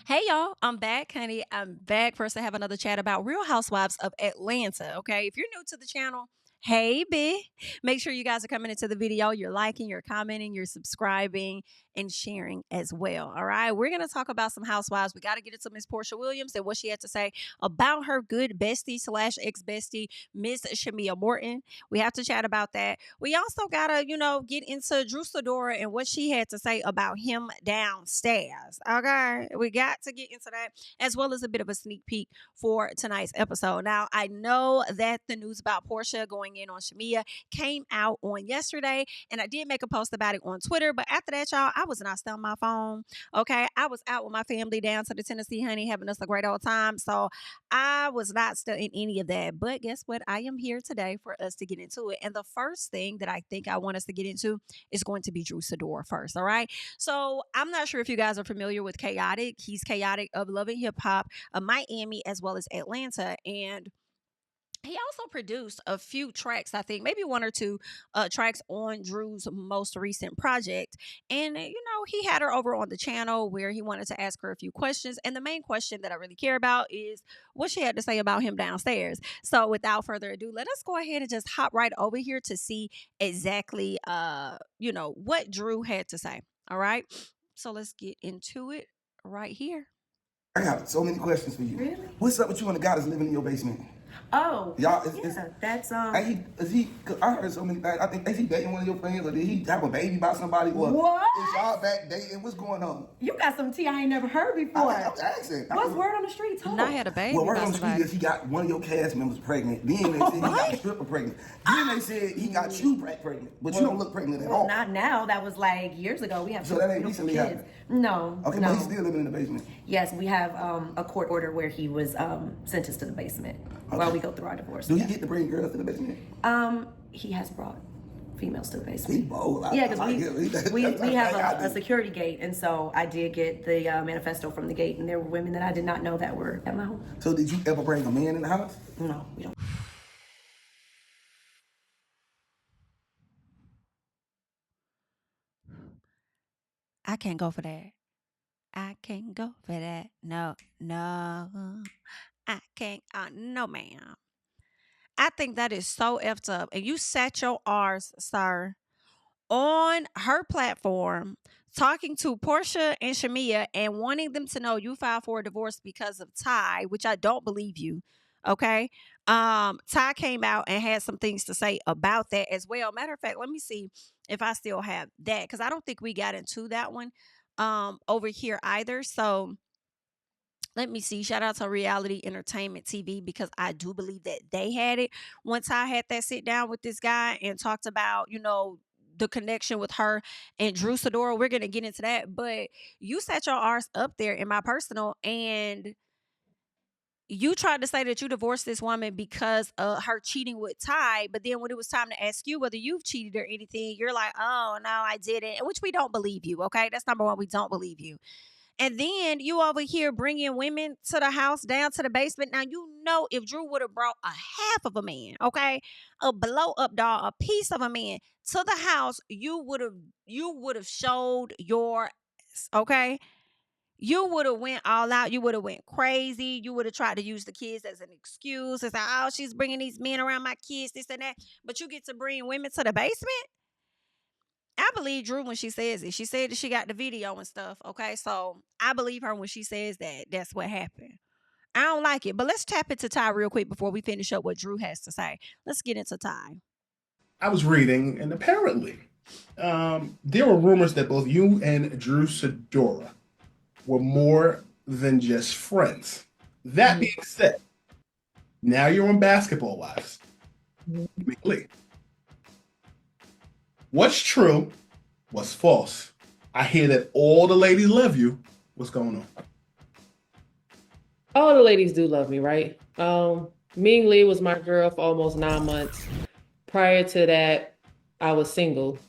Hey y'all, I'm back, honey. I'm back for us to have another chat about Real Housewives of Atlanta. Okay, if you're new to the channel, hey B, make sure you guys are coming into the video. You're liking, you're commenting, you're subscribing, and sharing as well. All right, we're gonna talk about some housewives. We got to get into Miss Porsha Williams and what she had to say about her good bestie slash ex bestie, Miss Shamea Morton. We have to chat about that. We also gotta, get into Drew Sidora and what she had to say about him downstairs. Okay, we got to get into that as well as a bit of a sneak peek for tonight's episode. Now, I know that the news about Porsha going in on Shamea came out on yesterday, and I did make a post about it on Twitter. But after that, y'all, I was not still on my phone. Okay, I was out with my family down to the Tennessee, honey, having us a great old time. So I was not still in any of that. But guess what? I am here today for us to get into it. And the first thing that I think I want us to get into is going to be Drew Sidora first. All right. So I'm not sure if you guys are familiar with Chaotic. He's Chaotic of Love and Hip Hop, Miami, as well as Atlanta. And he also produced a few tracks, I think, maybe one or two tracks on Drew's most recent project. And, he had her over on the channel where he wanted to ask her a few questions. And the main question that I really care about is what she had to say about him downstairs. So without further ado, let us go ahead and just hop right over here to see exactly, what Drew had to say. All right. So let's get into it right here. I got so many questions for you. Really? What's up with you and the guy that's living in your basement? Oh, Y'all, that's is he? Cause I heard so many things. I think is he dating one of your friends, or did he have a baby by somebody? Or What? is y'all back dating? What's going on? You got some tea I ain't never heard before. I was asking. What's word on the street? Talk. Not had a baby. Well, word by on the street somebody. is he got one of your cast members pregnant. Then they said he got a stripper pregnant. Then they said he got you pregnant, but you don't look pregnant at all. Not now. That was like years ago. We have So that ain't beautiful recently kids. happened? No. Okay, no. but he's still living in the basement. Yes, we have a court order where he was sentenced to the basement while we go through our divorce. Do he get to bring girls to the basement? He has brought females to the basement. He bold. Yeah, because we have a security gate, and so I did get the manifesto from the gate, and there were women that I did not know that were at my home. So did you ever bring a man in the house? No, we don't. I can't go for that. I can't go for that. No, no. I can't. No, ma'am. I think that is so effed up. And you sat your R's, sir, on her platform talking to Porsha and Shamea and wanting them to know you filed for a divorce because of Ty, which I don't believe you. Okay. Ty came out and had some things to say about that as well. Matter of fact, let me see if I still have that because I don't think we got into that one over here either. So let me see. Shout out to Reality Entertainment TV because I do believe that they had it. Once I had that sit down with this guy and talked about, the connection with her and Drew Sidora, we're gonna get into that. But you set your arse up there in my personal, and you tried to say that you divorced this woman because of her cheating with Ty. But then when it was time to ask you whether you've cheated or anything, you're like, "Oh no, I didn't," which we don't believe you. Okay, that's number one. We don't believe you. And then you over here bringing women to the house down to the basement. Now, if Drew would have brought a half of a man, okay, a blow up dog, a piece of a man to the house, you would have showed your ass, okay? You would have went all out. You would have went crazy. You would have tried to use the kids as an excuse. It's like, oh, she's bringing these men around my kids, this and that. But you get to bring women to the basement? I believe Drew when she says it. She said that she got the video and stuff. Okay, so I believe her when she says that that's what happened. I don't like it, but let's tap into Ty real quick before we finish up what Drew has to say. Let's get into Ty. I was reading, and apparently, there were rumors that both you and Drew Sidora were more than just friends. That being said, now you're on Basketball Wives. Lee. What's true? What's false? I hear that all the ladies love you. What's going on? All the ladies do love me, right? Ming Lee was my girl for almost 9 months. Prior to that, I was single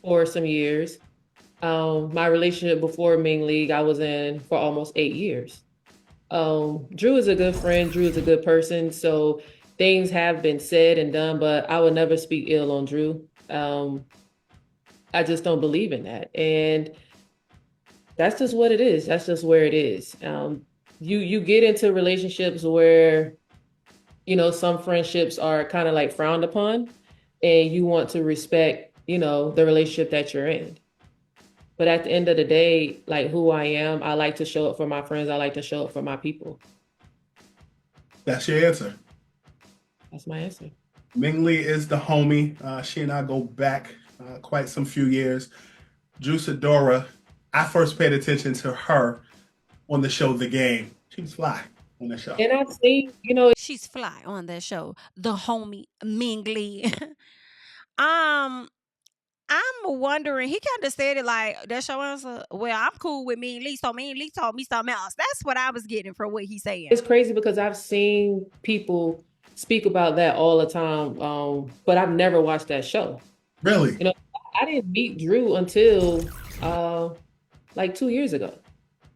for some years. My relationship before Ming Lee, I was in for almost 8 years. Drew is a good friend. Drew is a good person. So things have been said and done, but I would never speak ill on Drew. I just don't believe in that. And that's just what it is. That's just where it is. You get into relationships where, some friendships are kind of like frowned upon, and you want to respect, the relationship that you're in. But at the end of the day, like who I am, I like to show up for my friends. I like to show up for my people. That's your answer. That's my answer. Ming Lee is the homie. She and I go back quite some few years. Drew Sidora, I first paid attention to her on the show The Game. She was fly on the show. And I think, She's fly on that show. The homie Ming Lee. I'm wondering, he kind of said it like, that's your answer? Well, I'm cool with Ming Lee, so Ming Lee told me something else. That's what I was getting from what he's saying. it's crazy because I've seen people speak about that all the time, but I've never watched that show. Really? I didn't meet Drew until like 2 years ago.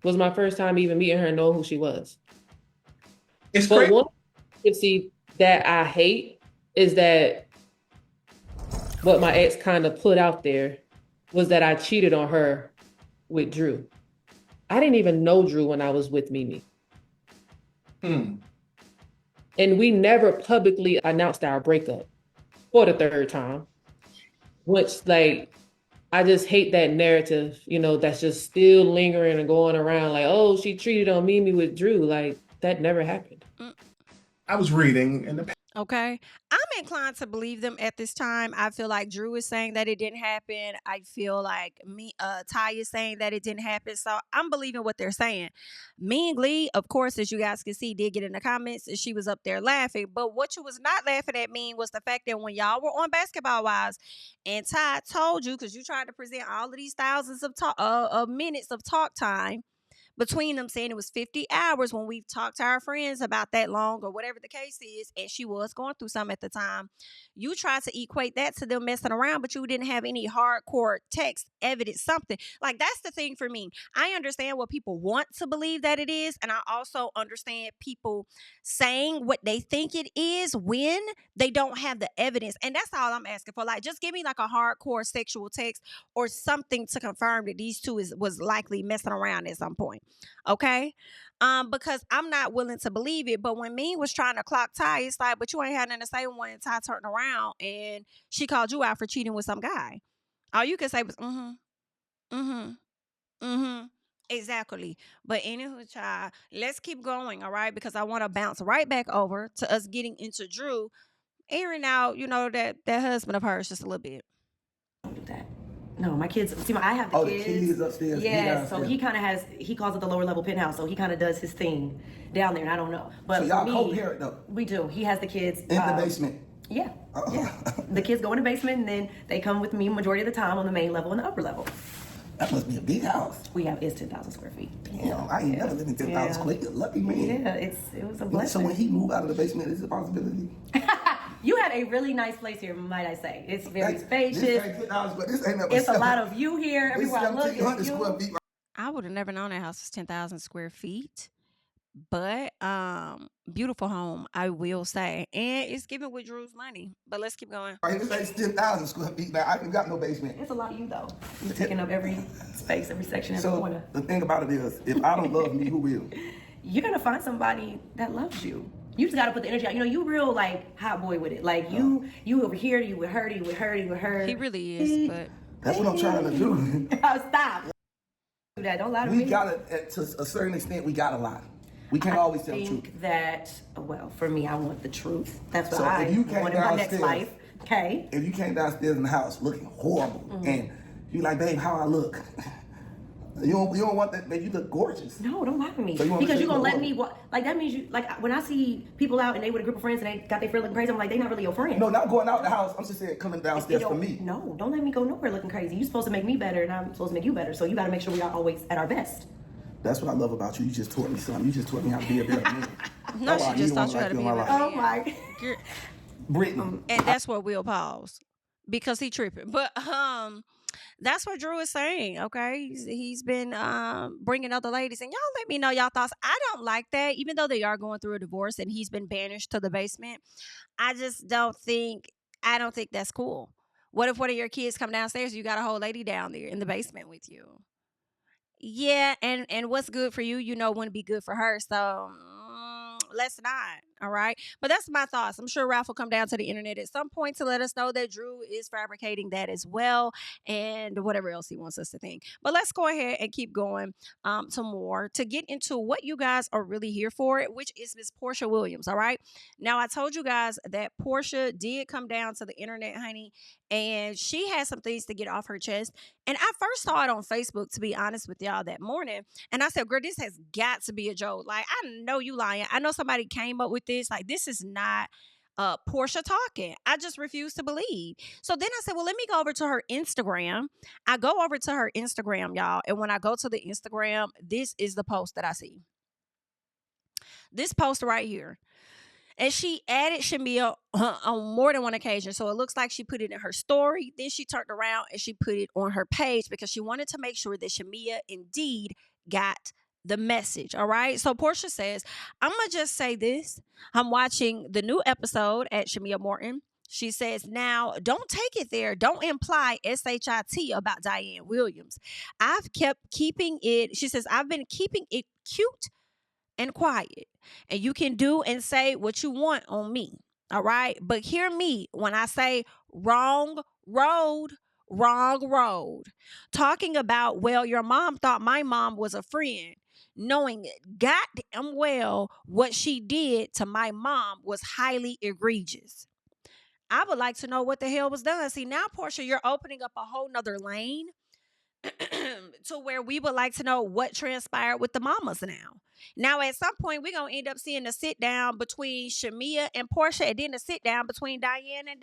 Was my first time even meeting her and know who she was. It's But crazy. one thing see that I hate is that what my ex kind of put out there was that I cheated on her with Drew. I didn't even know Drew when I was with Mimi. And we never publicly announced our breakup for the third time. Which, like, I just hate that narrative, that's just still lingering and going around like, oh, she cheated on Mimi with Drew. Like, that never happened. I was reading in the Okay. I'm inclined to believe them at this time. I feel like Drew is saying that it didn't happen. I feel like Ty is saying that it didn't happen. So I'm believing what they're saying. Ming Lee, of course, as you guys can see, did get in the comments and she was up there laughing. But what you was not laughing at, Ming, was the fact that when y'all were on Basketball Wives and Ty told you, because you tried to present all of these thousands of minutes of talk time between them, saying it was 50 hours when we've talked to our friends about that long or whatever the case is, and she was going through something at the time. You tried to equate that to them messing around, but you didn't have any hardcore text evidence, something. Like, that's the thing for me. I understand what people want to believe that it is, and I also understand people saying what they think it is when they don't have the evidence. And that's all I'm asking for. Like, just give me like a hardcore sexual text or something to confirm that these two was likely messing around at some point. Okay. Because I'm not willing to believe it. But when me was trying to clock Ty, it's like, but you ain't had nothing to say when Ty turned around and she called you out for cheating with some guy. All you could say was exactly. But anywho, child, let's keep going, all right? Because I want to bounce right back over to us getting into Drew airing out, that husband of hers just a little bit. Don't do that. No, my kids. See, I have the Oh, kids. the kids upstairs. Yeah, so he kind of he calls it the lower level penthouse. So he kind of does his thing down there, and I don't know. But So y'all for me, co-parent though? We do. He has the kids In the basement. Yeah, yeah. The kids go in the basement, and then they come with me majority of the time on the main level and the upper level. That must be a big house. It's 10,000 square feet. Damn, I ain't never lived in 10,000 square feet. Lucky man. Yeah, it was a blessing. So when he moved out of the basement, is it a possibility? You had a really nice place here, might I say. It's very spacious. This ain't 10,000 square. This ain't It's a lot of you here. Everywhere I look, it's 1,700 you. square feet. I would have never known that house was 10,000 square feet. But beautiful home, I will say. And it's giving with Drew's money. But let's keep going. Right, this ain't 10,000 square feet. Now, I ain't got no basement. It's a lot of you, though. You're taking up every space, every section, every corner. So the thing about it is, if I don't love me, who will? You're going to find somebody that loves you. You just got to put the energy out. You real, like, hot boy with it. Like, you over here, you with her, you with her, you with her. He really is, but... That's what I'm trying to do. Stop. Do that. Don't lie to me. We gotta, to a certain extent, we gotta lie. We can't always tell the truth. I think that, well, for me, I want the truth. That's what So I if you came want in my next downstairs- life. Okay. If you came downstairs in the house looking horrible, and you like, babe, how I look? You don't want that, babe, you look gorgeous. No, don't lie to me. So you wanna Because say you're going to you let me, like, that means you, like, when I see people out and they with a group of friends and they got their friend looking crazy, I'm like, they not really your friend. No, not going out the house. I'm just saying coming downstairs for me. No, don't let me go nowhere looking crazy. You're supposed to make me better and I'm supposed to make you better. So you got to make sure we are always at our best. That's what I love about you. You just taught me something. You just taught me how to be a better man. No, she just taught you how to be a better man. Oh, my. Brittany. And that's where we'll pause. Because he tripping. But that's what Drew is saying, okay? He's been bringing other ladies. And y'all let me know y'all thoughts. I don't like that. Even though they are going through a divorce and he's been banished to the basement, I don't think that's cool. What if one of your kids come downstairs and you got a whole lady down there in the basement with you? Yeah, and what's good for you, wouldn't be good for her. So let's not. All right. But that's my thoughts. I'm sure Ralph will come down to the internet at some point to let us know that Drew is fabricating that as well, and whatever else he wants us to think. But let's go ahead and keep going to more to get into what you guys are really here for, which is Miss Porsha Williams. All right. Now I told you guys that Porsha did come down to the internet, honey, and she had some things to get off her chest. And I first saw it on Facebook, to be honest with y'all, that morning. And I said, girl, this has got to be a joke. Like, I know you lying. I know somebody came up with this. Like, this is not Porsha talking. I just refuse to believe. So then I said, well, let me go over to her Instagram. I go over to her Instagram, y'all. And when I go to the Instagram, this is the post that I see. This post right here. And she added Shamea on more than one occasion. So it looks like she put it in her story. Then she turned around and she put it on her page because she wanted to make sure that Shamea indeed got the message. All right. So Porsha says, I'm going to just say this. I'm watching the new episode at Shamea Morton. She says, now, don't take it there. Don't imply SHIT about Diane Williams. I've kept keeping it. She says, I've been keeping it cute and quiet. And you can do and say what you want on me. All right. But hear me when I say wrong road, wrong road. Talking about, well, your mom thought my mom was a friend. Knowing goddamn well what she did to my mom was highly egregious. I would like to know what the hell was done. See, now, Porsha, you're opening up a whole nother lane to where we would like to know what transpired with the mamas now. Now, at some point, we're going to end up seeing a sit down between Shamea and Porsha, and then a sit down between Diane and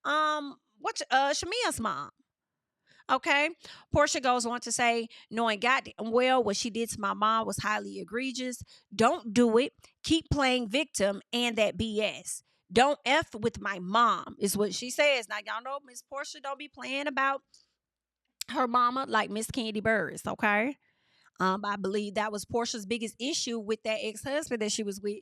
Shamea's mom. Okay. Porsha goes on to say, knowing goddamn well what she did to my mom was highly egregious. Don't do it. Keep playing victim and that BS. Don't F with my mom, is what she says. Now, y'all know Miss Porsha don't be playing about her mama like Miss Candy Burris, okay? I believe that was Porsha's biggest issue with that ex-husband that she was with,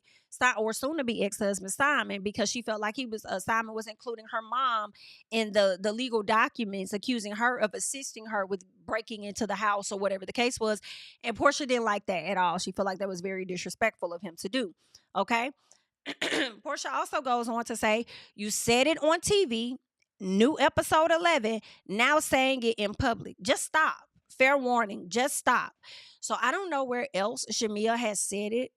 or soon to be ex-husband Simon, because she felt like Simon was including her mom in the legal documents, accusing her of assisting her with breaking into the house or whatever the case was. And Porsha didn't like that at all. She felt like that was very disrespectful of him to do. Okay. Porsha also goes on to say, you said it on TV, new episode 11, now saying it in public. Just stop. Fair warning, just stop. So I don't know where else Shamea has said it.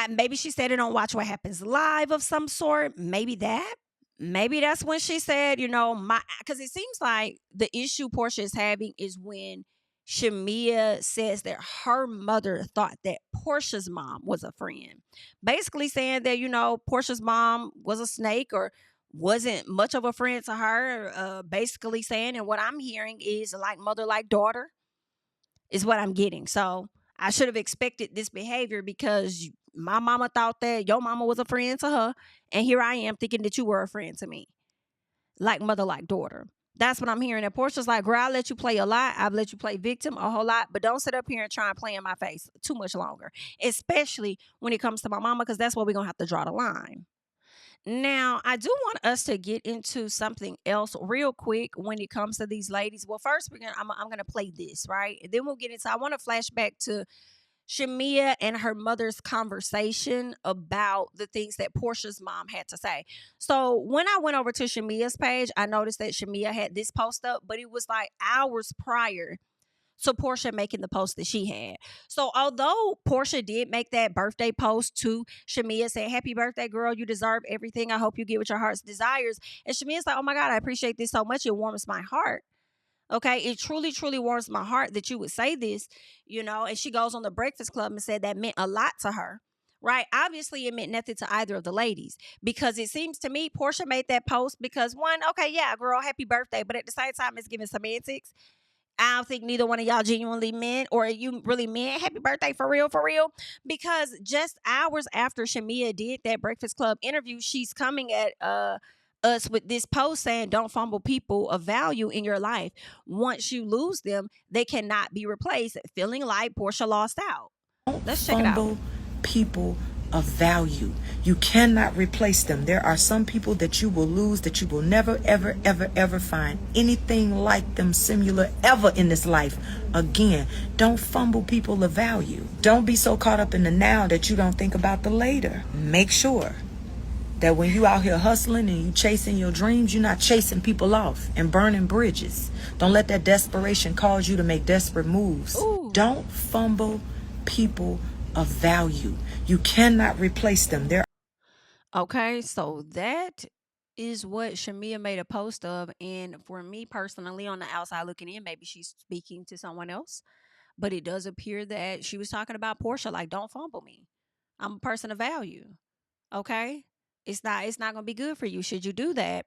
Maybe she said it on Watch What Happens Live of some sort. Maybe that's when she said, because it seems like the issue Porsha is having is when Shamea says that her mother thought that Porsha's mom was a friend. Basically saying that, Porsha's mom was a snake or wasn't much of a friend to her, basically saying, and what I'm hearing is like mother, like daughter is what I'm getting. So I should have expected this behavior because my mama thought that your mama was a friend to her. And here I am thinking that you were a friend to me. Like mother, like daughter. That's what I'm hearing. And Portia's like, girl, I'll let you play a lot. I've let you play victim a whole lot. But don't sit up here and try and play in my face too much longer. Especially when it comes to my mama, because that's where we're going to have to draw the line. Now, I do want us to get into something else real quick when it comes to these ladies. Well, first, I'm going to play this, right? And then we'll get into, I want to flash back to Shamea and her mother's conversation about the things that Porsha's mom had to say. So when I went over to Shamea's page, I noticed that Shamea had this post up, but it was like hours prior to Porsha making the post that she had. So although Porsha did make that birthday post to Shamea saying, happy birthday, girl, you deserve everything. I hope you get what your heart's desires. And Shamea's like, oh my God, I appreciate this so much. It warms my heart. Okay, it truly, truly warms my heart that you would say this, and she goes on the Breakfast Club and said that meant a lot to her. Right. Obviously, it meant nothing to either of the ladies, because it seems to me Porsha made that post because one, okay, yeah, girl, happy birthday. But at the same time, it's giving semantics. I don't think neither one of y'all genuinely meant, or you really meant happy birthday for real, because just hours after Shamea did that Breakfast Club interview, she's coming at us with this post saying, don't fumble people of value in your life. Once you lose them, they cannot be replaced, feeling like Porsha lost out. Let's check it out. Fumble people of value. You cannot replace them. There are some people that you will lose, that you will never, ever, ever, ever find anything like them similar ever in this life again. Don't fumble people of value. Don't be so caught up in the now that you don't think about the later. Make sure that when you out here hustling and you chasing your dreams, you're not chasing people off and burning bridges. Don't let that desperation cause you to make desperate moves. Ooh. Don't fumble people of value. You cannot replace them. Okay, so that is what Shamea made a post of. And for me personally, on the outside looking in, maybe she's speaking to someone else. But it does appear that she was talking about Porsha, like, don't fumble me. I'm a person of value. Okay? It's not gonna be good for you should you do that.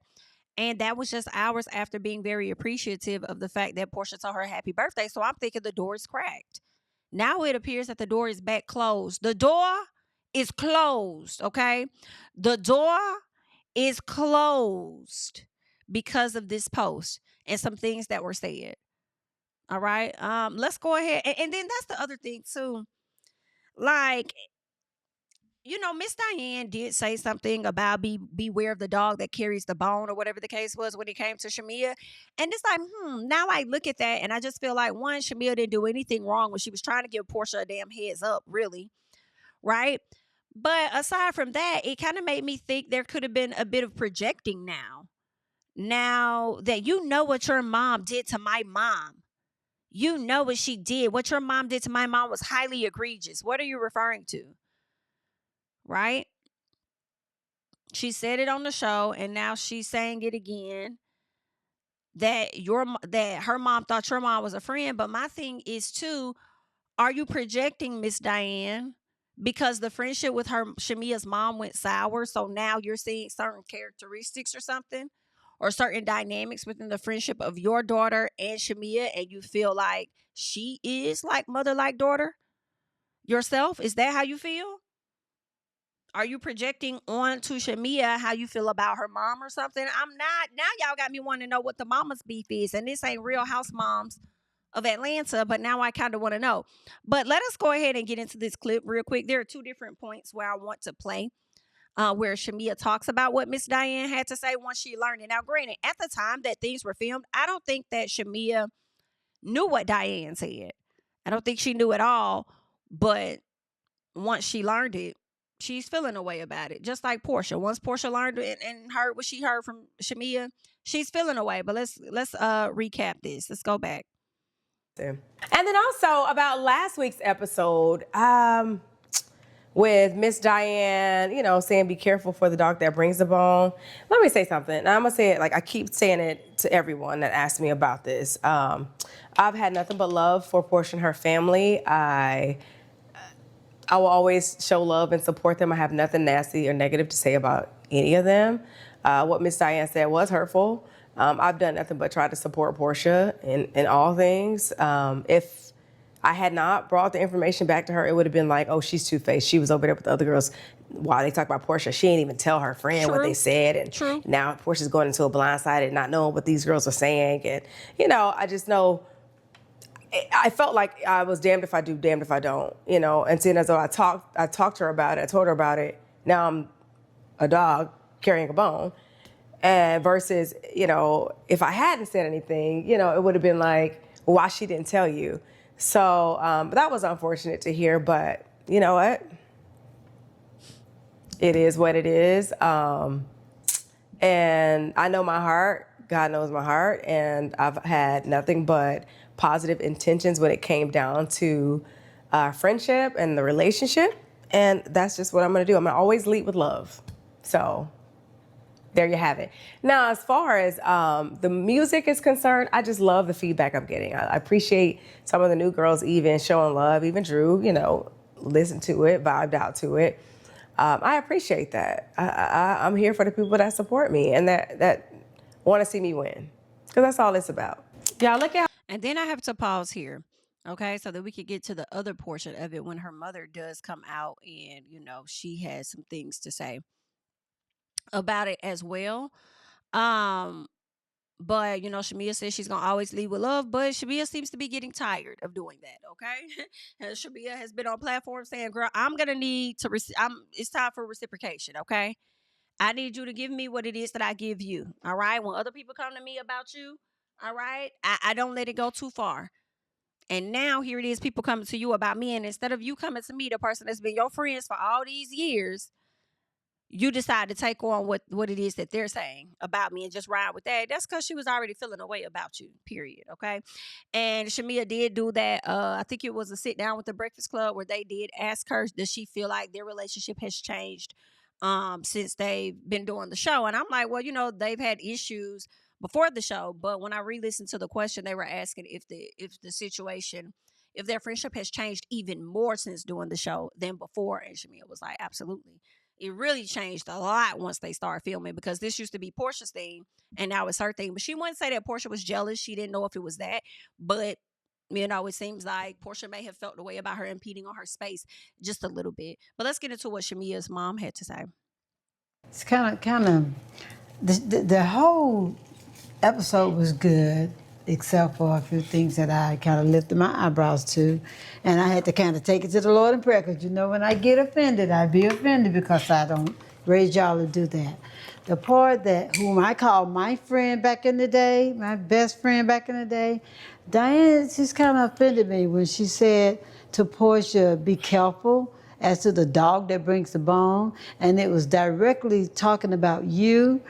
And that was just hours after being very appreciative of the fact that Porsha told her happy birthday. So I'm thinking the door is cracked. Now it appears that the door is back closed. The door is closed, okay? The door is closed because of this post and some things that were said. All right. Let's go ahead. And then that's the other thing too. Like, Miss Diane did say something about beware of the dog that carries the bone or whatever the case was when it came to Shamea. And it's like, now I look at that and I just feel like one, Shamea didn't do anything wrong when she was trying to give Porsha a damn heads up, really. Right? But aside from that, it kind of made me think there could have been a bit of projecting now. Now that you know what your mom did to my mom. You know what she did. What your mom did to my mom was highly egregious. What are you referring to? Right? She said it on the show, and now she's saying it again. That her mom thought your mom was a friend. But my thing is too, are you projecting, Miss Diane? Because the friendship with Shamea's mom went sour, so now you're seeing certain characteristics or something, or certain dynamics within the friendship of your daughter and Shamea, and you feel like she is like mother, like daughter yourself. Is that how you feel? Are you projecting onto Shamea how you feel about her mom or something? I'm not. Now y'all got me wanting to know what the mama's beef is. And this ain't Real House Moms of Atlanta, but now I kind of want to know. But let us go ahead and get into this clip real quick. There are two different points where I want to play. Where Shamea talks about what Miss Diane had to say once she learned it. Now, granted, at the time that things were filmed, I don't think that Shamea knew what Diane said. I don't think she knew at all. But once she learned it, she's feeling a way about it. Just like Porsha. Once Porsha learned it and heard what she heard from Shamea, she's feeling a way. But let's recap this. Let's go back. And then also about last week's episode, with Miss Diane, saying be careful for the dog that brings the bone. Let me say something. And I'm going to say it like I keep saying it to everyone that asks me about this. I've had nothing but love for Porsha and her family. I will always show love and support them. I have nothing nasty or negative to say about any of them. What Miss Diane said was hurtful. I've done nothing but try to support Porsha in all things. If I had not brought the information back to her, it would have been like, oh, she's two-faced. She was over there with the other girls while they talk about Porsha. She didn't even tell her friend what they said. And now Portia's going into a blindside and not knowing what these girls are saying. And, I just know I felt like I was damned if I do, damned if I don't, And seeing as though I talked to her about it, I told her about it. Now I'm a dog carrying a bone. And versus, if I hadn't said anything, it would have been like, well, why she didn't tell you? So that was unfortunate to hear, but you know what? It is what it is. And I know my heart. God knows my heart. And I've had nothing but positive intentions when it came down to friendship and the relationship. And that's just what I'm going to do. I'm going to always lead with love. So there you have it. Now, as far as the music is concerned, I just love the feedback I'm getting. I appreciate some of the new girls even showing love. Even Drew, listened to it, vibed out to it. I appreciate that. I'm here for the people that support me and that want to see me win. Because that's all it's about. Y'all look out. And then I have to pause here, okay, so that we could get to the other portion of it when her mother does come out and, she has some things to say about it as well. But, Shamea says she's going to always lead with love, but Shamea seems to be getting tired of doing that, okay? And Shamea has been on platform saying, girl, I'm going to need to, it's time for reciprocation, okay? I need you to give me what it is that I give you, all right? When other people come to me about you, all right, I don't let it go too far. And now here it is, people coming to you about me. And instead of you coming to me, the person that's been your friends for all these years, you decide to take on what it is that they're saying about me and just ride with that. That's because she was already feeling a way about you, period. Okay. And Shamea did do that. I think it was a sit down with the Breakfast Club where they did ask her, does she feel like their relationship has changed since they've been doing the show? And I'm like, well, they've had issues before the show, but when I re-listened to the question, they were asking if the situation, if their friendship has changed even more since doing the show than before. And Shamea was like, absolutely. It really changed a lot once they started filming, because this used to be Porsha's thing and now it's her thing. But she wouldn't say that Porsha was jealous. She didn't know if it was that. But, it seems like Porsha may have felt the way about her impeding on her space just a little bit. But let's get into what Shamea's mom had to say. It's kind of, the whole episode was good, except for a few things that I kind of lifted my eyebrows to. And I had to kind of take it to the Lord in prayer, because when I get offended, I be offended because I don't raise y'all to do that. The part that, whom I call my friend back in the day, my best friend back in the day, Diane just kind of offended me when she said to Porsha, be careful as to the dog that brings the bone, and it was directly talking about you.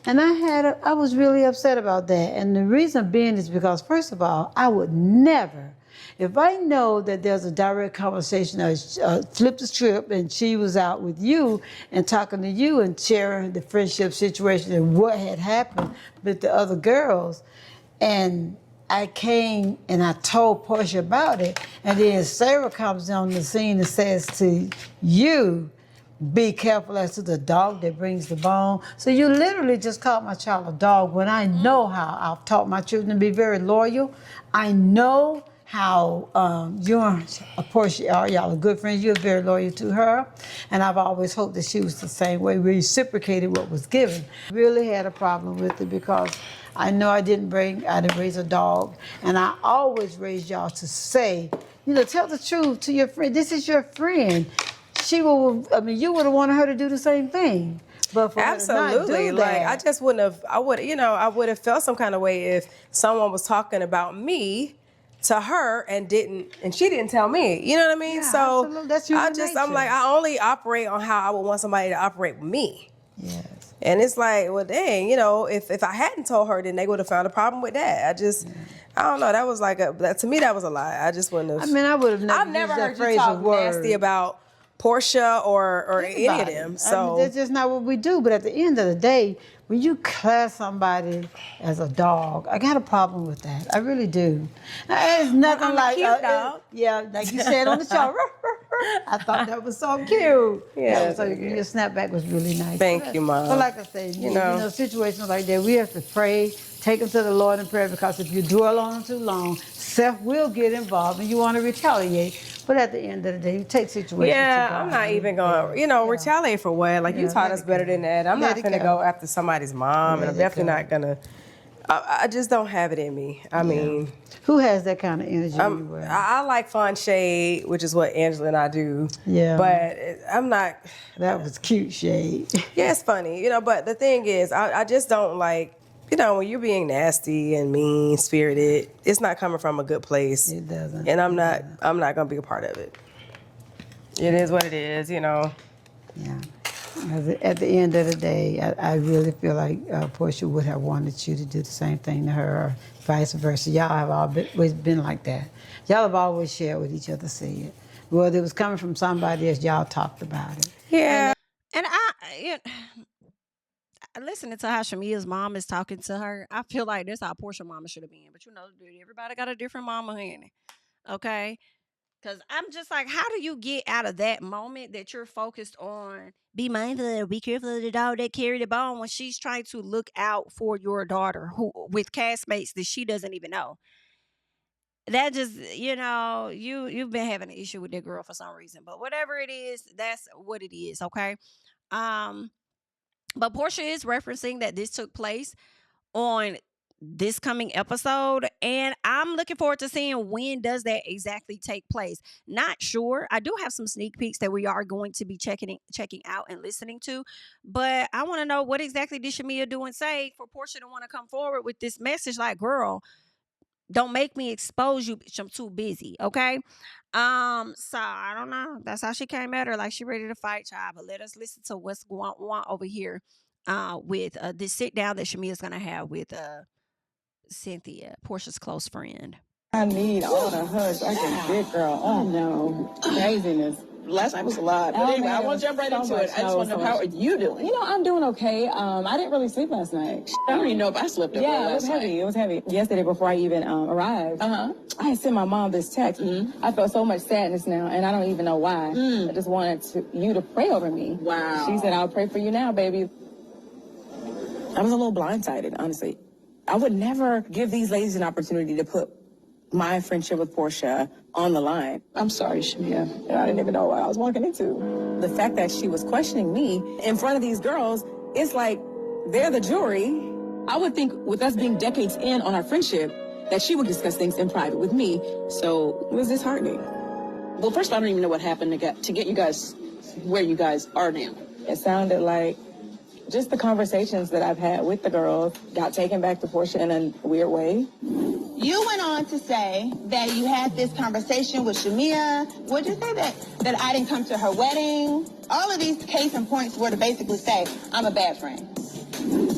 And I was really upset about that. And the reason being is because, first of all, I would never, if I know that there's a direct conversation, flip the script, and she was out with you and talking to you and sharing the friendship situation and what had happened with the other girls, and I came and I told Porsha about it, and then Sarah comes on the scene and says to you, be careful as to the dog that brings the bone. So you literally just called my child a dog, when I know how I've taught my children to be very loyal. I know how you and Porsha are. Y'all are good friends. You're very loyal to her. And I've always hoped that she was the same way, reciprocated what was given. Really had a problem with it because I know I didn't raise a dog. And I always raised y'all to say, tell the truth to your friend. This is your friend. You would have wanted her to do the same thing. But for absolutely, her to not do that, I just wouldn't have. I would have felt some kind of way if someone was talking about me to her and she didn't tell me. You know what I mean? Yeah, so absolutely. That's human nature. I'm like, I only operate on how I would want somebody to operate with me. Yes. And it's like, well, dang, if I hadn't told her, then they would have found a problem with that. I don't know. That was like to me, that was a lie. I just wouldn't have. I would have never. I've never used that heard you phrase talk or nasty about Porsha or any of them. So that's just not what we do. But at the end of the day, when you class somebody as a dog, I got a problem with that. I really do. It's nothing I'm like a cute dog. Yeah, like you said on the show. I thought that was so cute. Yeah, So your snapback was really nice. Thank you, Mom. But like I said, situations like that, we have to pray, take them to the Lord in prayer, because if you dwell on them too long, self will get involved and you want to retaliate. But at the end of the day, you take situations to God. I'm not even going to, retaliate for what? Like, you taught us better than that. I'm not going to go after somebody's mom, and I'm definitely not going to. I just don't have it in me. I mean. Who has that kind of energy anyway? I like fun shade, which is what Angela and I do. Yeah. But I'm not. That was cute shade. Yeah, it's funny, but the thing is, I just don't like, when you're being nasty and mean-spirited, it's not coming from a good place. It doesn't. And I'm not going to be a part of it. It is what it is, Yeah. At the end of the day, I really feel like Porsha would have wanted you to do the same thing to her, or vice versa. Y'all have always been like that. Y'all have always shared what each other said. Whether it was coming from somebody else, y'all talked about it. Yeah. And listening to how Shamea's mom is talking to her, I feel like that's how Porsha mama should have been. But everybody got a different mama, honey. Okay? Because I'm just like, how do you get out of that moment that you're focused on, be mindful, be careful of the dog that carried the bone, when she's trying to look out for your daughter with castmates that she doesn't even know? That just, you've been having an issue with that girl for some reason. But whatever it is, that's what it is, okay? But Porsha is referencing that this took place on this coming episode, and I'm looking forward to seeing when does that exactly take place. Not sure. I do have some sneak peeks that we are going to be checking out and listening to, but I want to know what exactly did Shamea do and say for Porsha to want to come forward with this message like, girl, don't make me expose you, bitch. I'm too busy. Okay. So I don't know. That's how she came at her, like she ready to fight, child. But let us listen to what's going on over here with this sit down that Shamea's gonna have with Cynthia, Portia's close friend. I need all the hugs I can get, girl. Oh no, craziness. Last night was a lot. But anyway, I want to jump right into it. I just want to know, how are you doing? You know, I'm doing okay. I didn't really sleep last night. I don't even know if I slept at all Yeah, it was last heavy. night. It was heavy. Yesterday, before I even arrived, I had sent my mom this text. I felt so much sadness now, and I don't even know why. I just wanted you to pray over me. Wow. She said, I'll pray for you now, baby. I was a little blindsided, honestly. I would never give these ladies an opportunity to put my friendship with Porsha on the line. I'm sorry, Shamea. I didn't even know what I was walking into. The fact that she was questioning me in front of these girls, it's like they're the jury. I would think with us being decades in on our friendship that she would discuss things in private with me. So It was disheartening. well, first of all, I don't even know what happened to get you guys where you guys are now. It sounded like just the conversations that I've had with the girls got taken back to Porsha in a weird way. You went on to say that you had this conversation with Shamea. Would you say that I didn't come to her wedding? All of these case and points were to basically say I'm a bad friend.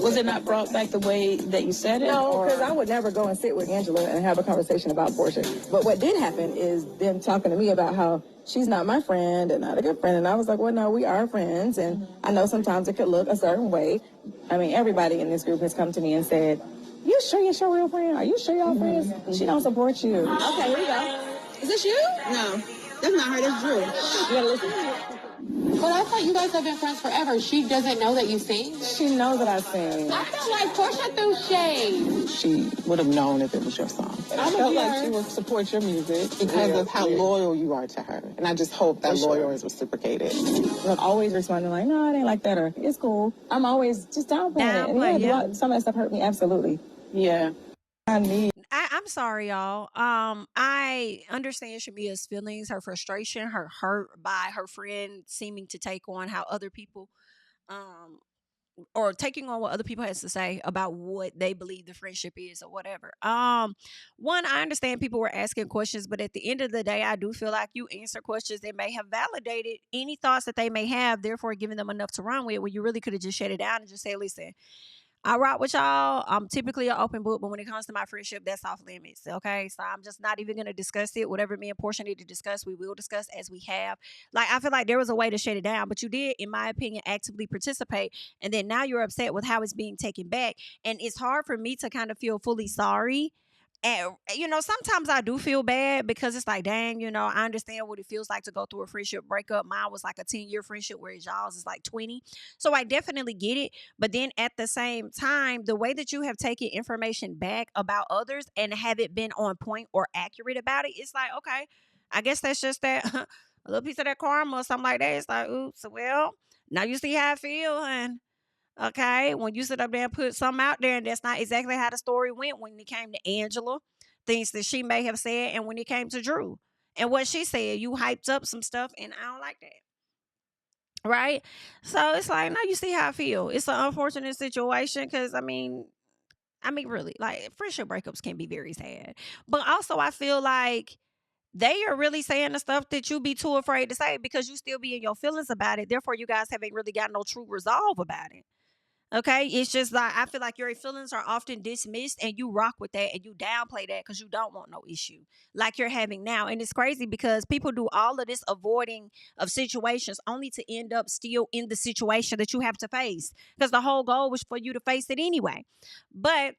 Was it not brought back the way that you said it? No, because I would never go and sit with Angela and have a conversation about Porsha. But what did happen is them talking to me about how she's not my friend and not a good friend. And I was like, well, no, we are friends. And I know sometimes it could look a certain way. I mean, everybody in this group has come to me and said, you sure you're your real friend? Are you sure y'all friends? She don't support you. Okay, here we go. Is this you? No, that's not her. That's Drew. You gotta listen. But I thought you guys have been friends forever. She doesn't know that you sing? She knows that I sing. I feel like Porsha threw shade. She would have known if it was your song. I felt like she would support your music because of how loyal you are to her. And I just hope that loyalty is reciprocated. I'm always responding like, no, it ain't like that, or it's cool. I'm always just downplaying it. And yeah, some of that stuff hurt me, absolutely. Yeah. I'm sorry, y'all. I understand Shamea's feelings, her frustration, her hurt by her friend seeming to take on how other people, or taking on what other people has to say about what they believe the friendship is or whatever. One, I understand people were asking questions, but at the end of the day, I do feel like you answer questions that may have validated any thoughts that they may have, therefore giving them enough to run with, when you really could have just shut it down and just say, listen, I rock with y'all. I'm typically an open book, but when it comes to my friendship, that's off limits. Okay. So I'm just not even going to discuss it. Whatever me and Porsha need to discuss, we will discuss as we have. Like, I feel like there was a way to shut it down, but you did, in my opinion, actively participate. And then now you're upset with how it's being taken back. And it's hard for me to kind of feel fully sorry. And, you know, sometimes I do feel bad because it's like, dang, you know, I understand what it feels like to go through a friendship breakup. Mine was like a 10-year friendship, whereas y'all's is like 20. So I definitely get it. But then at the same time, the way that you have taken information back about others and have it been on point or accurate about it, it's like, okay, I guess that's just that a little piece of that karma or something like that. It's like, oops, well, now you see how I feel. And okay, when you sit up there and put something out there and that's not exactly how the story went when it came to Angela, things that she may have said, and when it came to Drew and what she said, you hyped up some stuff and I don't like that. Right? So it's like, now you see how I feel. It's an unfortunate situation because, I mean, really, like, friendship breakups can be very sad. But also I feel like they are really saying the stuff that you be too afraid to say because you still be in your feelings about it. Therefore, you guys haven't really got no true resolve about it. Okay, it's just like, I feel like your feelings are often dismissed and you rock with that and you downplay that because you don't want no issue like you're having now. And it's crazy because people do all of this avoiding of situations only to end up still in the situation that you have to face, because the whole goal was for you to face it anyway. But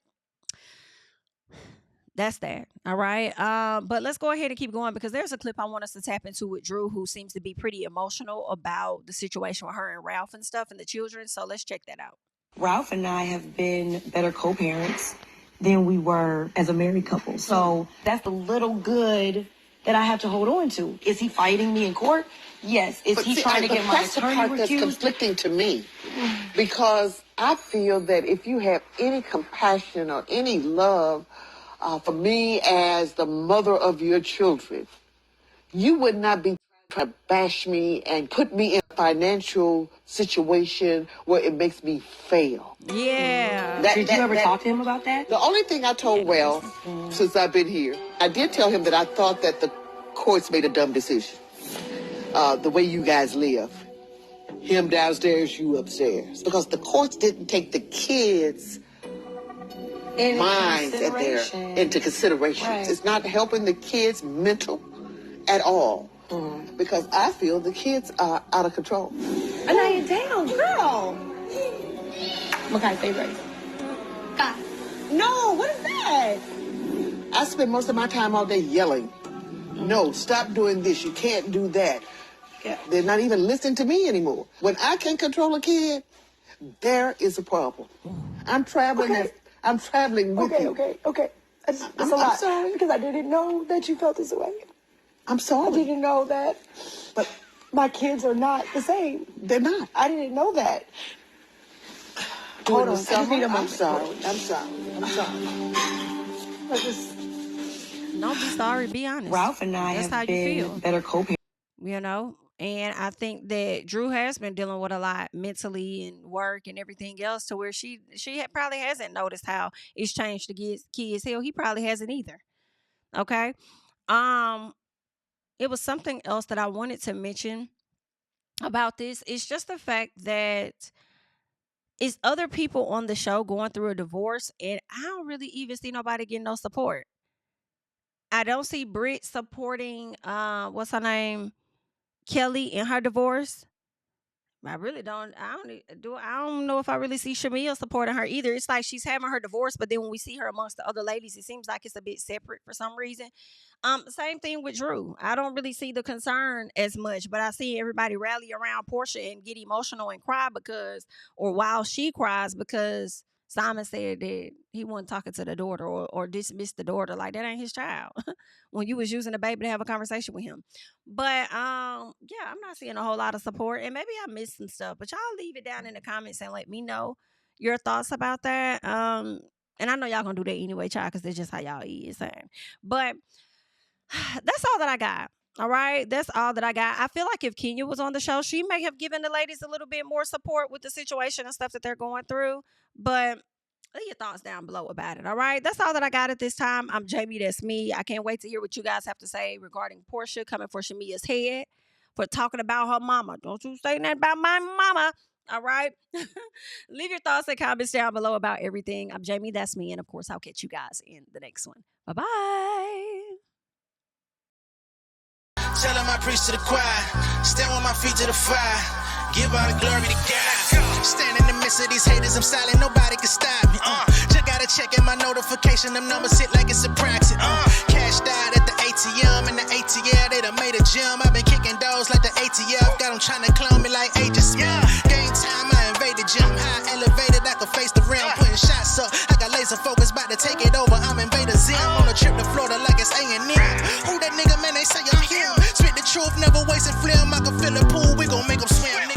that's that. All right. But let's go ahead and keep going because there's a clip I want us to tap into with Drew, who seems to be pretty emotional about the situation with her and Ralph and stuff and the children. So let's check that out. Ralph and I have been better co-parents than we were as a married couple. So that's the little good that I have to hold on to. Is he fighting me in court? Yes. Is he trying to get my attorney that's the part that's recused? conflicting to me because I feel that if you have any compassion or any love for me as the mother of your children, you would not be trying to bash me and put me in a financial situation where it makes me fail. Yeah. Did you ever talk to him about that? The only thing I told Ralph since I've been here, I did tell him that I thought that the courts made a dumb decision. The way you guys live. Him downstairs, you upstairs. Because the courts didn't take the kids' minds into consideration. Right. It's not helping the kids' mental at all. Because I feel the kids are out of control. Anaya, damn, girl. Makai, say race. No, what is that? I spend most of my time all day yelling. No, stop doing this. You can't do that. Yeah, they're not even listening to me anymore. When I can't control a kid, there is a problem. I'm traveling. I'm traveling with you. Okay. That's a lot. I'm sorry. Because I didn't know that you felt this way. I'm sorry. I didn't know that. But my kids are not the same. They're not. I didn't know that. Hold on. I just need a I'm moment. sorry. Don't be sorry. Be honest. Ralph and I That's how have you been feel. better co-parents. You know, and I think that Drew has been dealing with a lot mentally and work and everything else, to where she probably hasn't noticed how it's changed the kids. Hell, he probably hasn't either. Okay. It was something else that I wanted to mention about this. It's just the fact that it's other people on the show going through a divorce, and I don't really even see nobody getting no support. I don't see Britt supporting what's her name, Kelly, in her divorce. I really don't. I don't know if I really see Shamea supporting her either. It's like she's having her divorce, but then when we see her amongst the other ladies, it seems like it's a bit separate for some reason. Same thing with Drew. I don't really see the concern as much, but I see everybody rally around Porsha and get emotional and cry while she cries because Simon said that he wasn't talking to the daughter or dismissed the daughter. Like, that ain't his child. When you was using the baby to have a conversation with him. But yeah, I'm not seeing a whole lot of support, and maybe I missed some stuff, but y'all leave it down in the comments and let me know your thoughts about that. And I know y'all gonna do that anyway, child, because that's just how y'all is. But that's all that I got. All right, that's all that I got. I feel like if Kenya was on the show, she may have given the ladies a little bit more support with the situation and stuff that they're going through. But leave your thoughts down below about it. All right, that's all that I got at this time. I'm Jami, that's me. I can't wait to hear what you guys have to say regarding Porsha coming for Shamea's head for talking about her mama. Don't you say that about my mama. All right. Leave your thoughts and comments down below about everything. I'm Jami, that's me. And of course, I'll catch you guys in the next one. Bye-bye. Tell him I preach to the choir. Stand with my feet to the fire. Give all the glory to God. Stand in the midst of these haters, I'm silent, nobody can stop me. Just gotta check in my notification, them numbers hit like it's a proxy. Cashed out at the ATM, and the ATL, they done made a gym. I've been kicking doors like the ATF, got them trying to clone me like agents. Game time, I invaded gym. High elevated, I can face the rim. Putting shots up, I got laser focus, about to take it over. I'm Invader Zim, on a trip to Florida like it's A&M. Who that nigga, man, they say I'm him. Spit the truth, never wasting film. I can fill a pool, we gon' make them swim.